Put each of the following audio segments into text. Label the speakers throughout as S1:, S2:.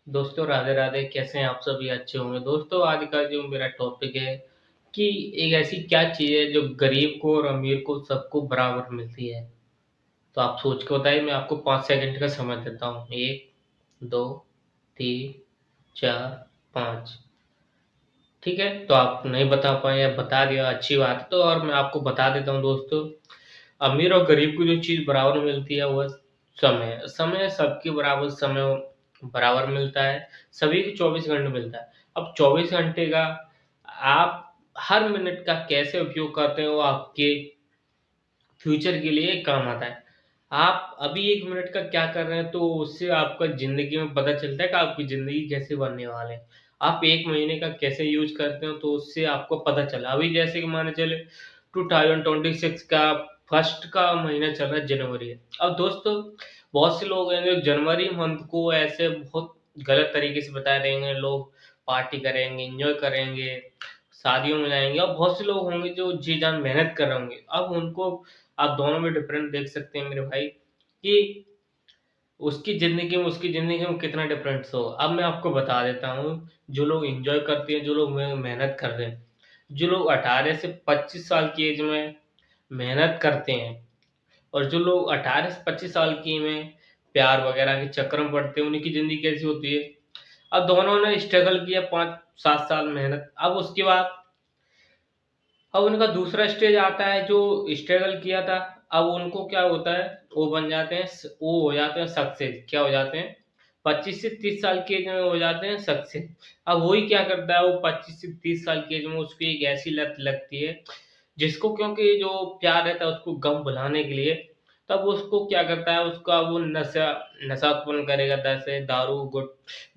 S1: दोस्तों राधे राधे। कैसे हैं आप? सभी अच्छे होंगे। दोस्तों आज का जो मेरा टॉपिक है कि एक ऐसी क्या चीज़ है जो गरीब को और अमीर को सबको बराबर मिलती है। तो आप सोच के बताइए। मैं आपको 5 सेकंड का समय देता हूँ। 1, 2, 3, 4, 5। ठीक है, तो आप नहीं बता पाए या बता दिया, अच्छी बात है। तो और मैं आपको बता देता हूँ दोस्तों, अमीर और गरीब को जो चीज़ बराबर मिलती है वह समय। समय सबकी बराबर समय बराबर मिलता है। सभी को 24 घंटे मिलता है। अब 24 घंटे का आप हर मिनट का कैसे उपयोग करते हो वो आपके फ्यूचर के लिए काम आता है। आप अभी 1 मिनट का क्या कर रहे हैं तो उससे आपका ज़िंदगी में पता चलता है कि आपकी ज़िंदगी कैसे बनने वाले है। आप 1 महीने का कैसे यूज़ करते हो तो उससे आपको पता चला। अभी जैसे कि माने चले 2026 का फर्स्ट का महीना चल रहा है, जनवरी है। अब दोस्तों बहुत से लोग हैं जो जनवरी मंथ को ऐसे बहुत गलत तरीके से बता देंगे। लोग पार्टी करेंगे, एन्जॉय करेंगे, शादियों में जाएँगे और बहुत से लोग होंगे जो जी जान मेहनत कर रहे होंगे। अब उनको आप दोनों में डिफरेंस देख सकते हैं मेरे भाई कि उसकी ज़िंदगी में कितना डिफरेंस हो। अब मैं आपको बता देता हूँ, जो लोग एन्जॉय करते हैं, जो लोग मेहनत करते हैं, जो लोग 18 से 25 साल की एज में मेहनत करते हैं और जो लोग 18 से 25 साल की में प्यार वगैरह के चक्कर में पड़ते हैं, उनकी ज़िंदगी कैसी होती है। अब दोनों ने स्ट्रगल किया 5-7 साल मेहनत। अब उसके बाद अब उनका दूसरा स्टेज आता है जो स्ट्रगल किया था। अब उनको क्या होता है, वो बन जाते हैं वो हो जाते हैं सक्सेस। क्या हो जाते हैं? 25 से 30 साल की एज में हो जाते हैं सक्सेस। अब वही क्या करता है, वो 25 से 30 साल की एज में उसको एक ऐसी लत लगती है जिसको, क्योंकि जो प्यार रहता है उसको गम भुलाने के लिए, तब उसको क्या करता है, उसका वो नशा उत्पन्न करेगा। जैसे दारू,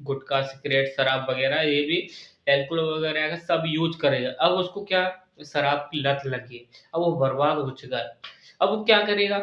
S1: गुटखा, सिगरेट, शराब वगैरह, ये भी एल्कोहल वगैरह का सब यूज करेगा। अब उसको क्या, शराब की लत लगी है। अब वो बर्बाद हो चुका है। अब वो क्या करेगा,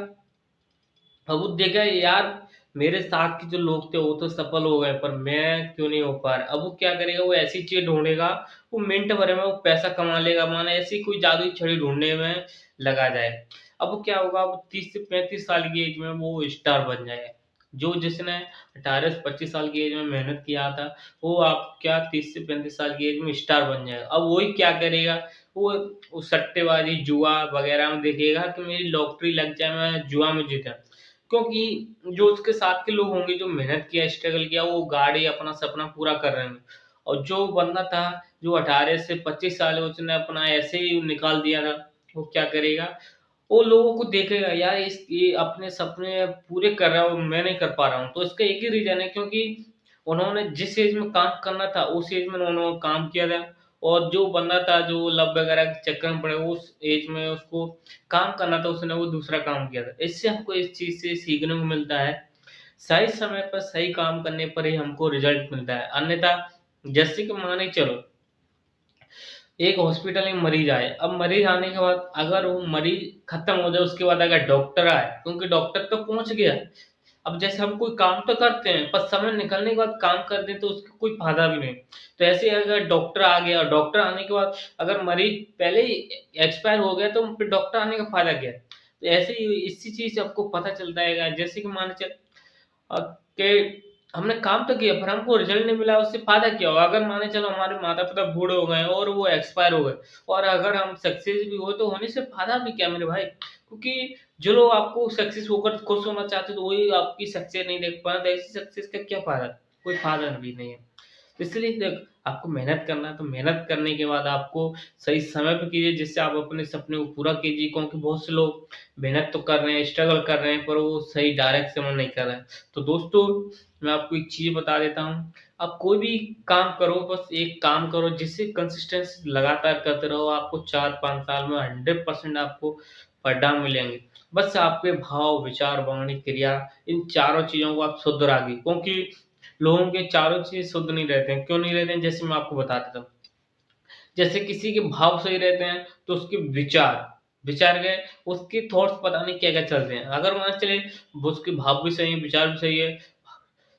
S1: अब वो देखा यार मेरे साथ के जो लोग थे वो तो सफल हो गए पर मैं क्यों नहीं हो पा रहा। अब वो क्या करेगा, वो ऐसी चीज ढूंढेगा, वो मिनट भर में वो पैसा कमा लेगा। माना ऐसी कोई जादुई छड़ी ढूंढने में लगा जाए। अब वो क्या होगा, वो 30 से 35 साल की एज में वो स्टार बन जाएगा। जो जिसने 18 से 25 साल की एज में मेहनत किया था, वो आप क्या 30 से 35 साल की एज में स्टार बन जाएगा। अब वही क्या करेगा, वो सट्टेबाजी, जुआ वगैरह में देखेगा कि मेरी लॉटरी लग जाए, मैं जुआ में जीता। क्योंकि जो उसके साथ के लोग होंगे जो मेहनत किया, स्ट्रगल किया, वो गाड़ी अपना सपना पूरा कर रहे हैं। और जो बंदा था जो 18 से 25 साल है, उसने अपना ऐसे ही निकाल दिया था, वो क्या करेगा, वो लोगों को देखेगा यार ये अपने सपने पूरे कर रहा है और मैं नहीं कर पा रहा हूँ। तो इसका एक ही रीजन है, क्योंकि उन्होंने जिस एज में काम करना था उस एज में उन्होंने काम किया था। और जो बंदा था जो लव वगैरह के चक्कर में पड़े, उस एज में उसको काम करना था, उसने वो दूसरा काम किया था। इससे हमको इस चीज़ से सीखने को मिलता है, सही समय पर सही काम करने पर ही हमको रिज़ल्ट मिलता है। अन्यथा जैसे कि माने चलो एक हॉस्पिटल में मरीज़ आए, अब मरीज़ आने के बाद अगर वो मरीज़ खत्म हो जाए, उसके बाद अगर डॉक्टर आए, क्योंकि डॉक्टर तो पहुँच गया। अब जैसे हम कोई काम तो करते हैं, पर समय निकलने के बाद काम कर दें तो उसका कोई फ़ायदा भी नहीं। तो ऐसे ही अगर डॉक्टर आ गया और डॉक्टर आने के बाद अगर मरीज़ पहले ही एक्सपायर हो गया तो फिर डॉक्टर आने का फ़ायदा क्या है? तो ऐसे ही इसी चीज़ से आपको पता चलता है, जैसे कि मान के चल कि हमने काम तो किया पर हमको रिज़ल्ट नहीं मिला, उससे फ़ायदा क्या हुआ? अगर माने चलो हमारे माता-पिता बूढ़े हो गए और वो एक्सपायर हो गए और अगर हम सक्सेस भी हुए तो होने से फ़ायदा भी क्या मेरे भाई? क्योंकि जो लोग आपको सक्सेस होकर खुश होना चाहते हैं तो वही आपकी सक्सेस नहीं देख पाए, तो ऐसी सक्सेस का क्या फ़ायदा? कोई फ़ायदा भी नहीं है। इसलिए देख आपको मेहनत करना है तो मेहनत करने के बाद आपको सही समय पे कीजिए, जिससे आप अपने सपने को पूरा कीजिए। क्योंकि बहुत से लोग मेहनत तो कर रहे हैं, स्ट्रगल कर रहे हैं, पर वो सही डायरेक्शन में नहीं कर रहे हैं। तो दोस्तों मैं आपको एक चीज़ बता देता हूँ, आप कोई भी काम करो, बस एक काम करो जिससे कंसिस्टेंसी लगातार करते रहो, आपको 4-5 साल में 100% आपको परिणाम मिलेंगे। बस आपके भाव, विचार, वाणी, क्रिया, इन चारों चीज़ों को आप शुद्ध रखिए। क्योंकि लोगों के चारों चीज़ शुद्ध नहीं रहते हैं। क्यों नहीं रहते हैं? जैसे मैं आपको बता देता हूँ। जैसे किसी के भाव सही रहते हैं, तो उसके विचार गए, उसके थॉट्स पता नहीं क्या-क्या चलते हैं। अगर मान चले उसके भाव भी सही हैं, विचार भी सही है,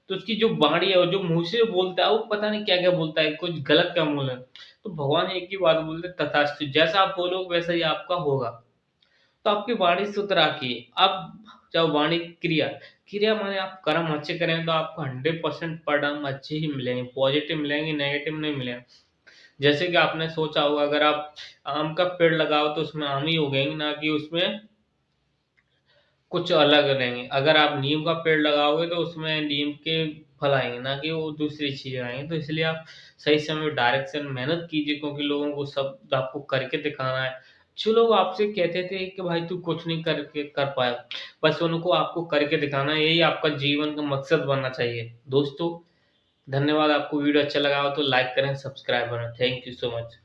S1: तो उसकी जो वाणी है और जो मुँह से बोलता है, वो पता नहीं क्या-क्या बोलता है, कुछ गलत क्या बोल रहा है। तो भगवान एक ही बात बोलते हैं, तथास्तु। जैसा आप बोलोगे वैसा ही आपका होगा। तो आपकी वाणी शुद्ध रखिए। अब चाहे वाणी क्रिया। क्रिया माने आप कर्म अच्छे करें तो आपको 100% परिणाम अच्छे ही मिलेंगे, पॉजिटिव मिलेंगे, नेगेटिव नहीं मिलेंगे। जैसे कि आपने सोचा होगा, अगर आप आम का पेड़ लगाओ तो उसमें आम ही उगेंगे, ना कि उसमें कुछ अलग रहेंगे। अगर आप नीम का पेड़ लगाओगे तो उसमें नीम के फल आएंगे, ना कि वो दूसरी चीजें आएंगी। तो इसलिए आप सही समय डायरेक्शन मेहनत कीजिए, क्योंकि लोगों को सब आपको करके दिखाना है। जो लोग आपसे कहते थे कि भाई तू कुछ नहीं करके कर पाया, बस उनको आपको करके दिखाना है, यही आपका जीवन का मकसद बनना चाहिए दोस्तों। धन्यवाद। आपको वीडियो अच्छा लगा हो तो लाइक करें, सब्सक्राइब करें। Thank you so much.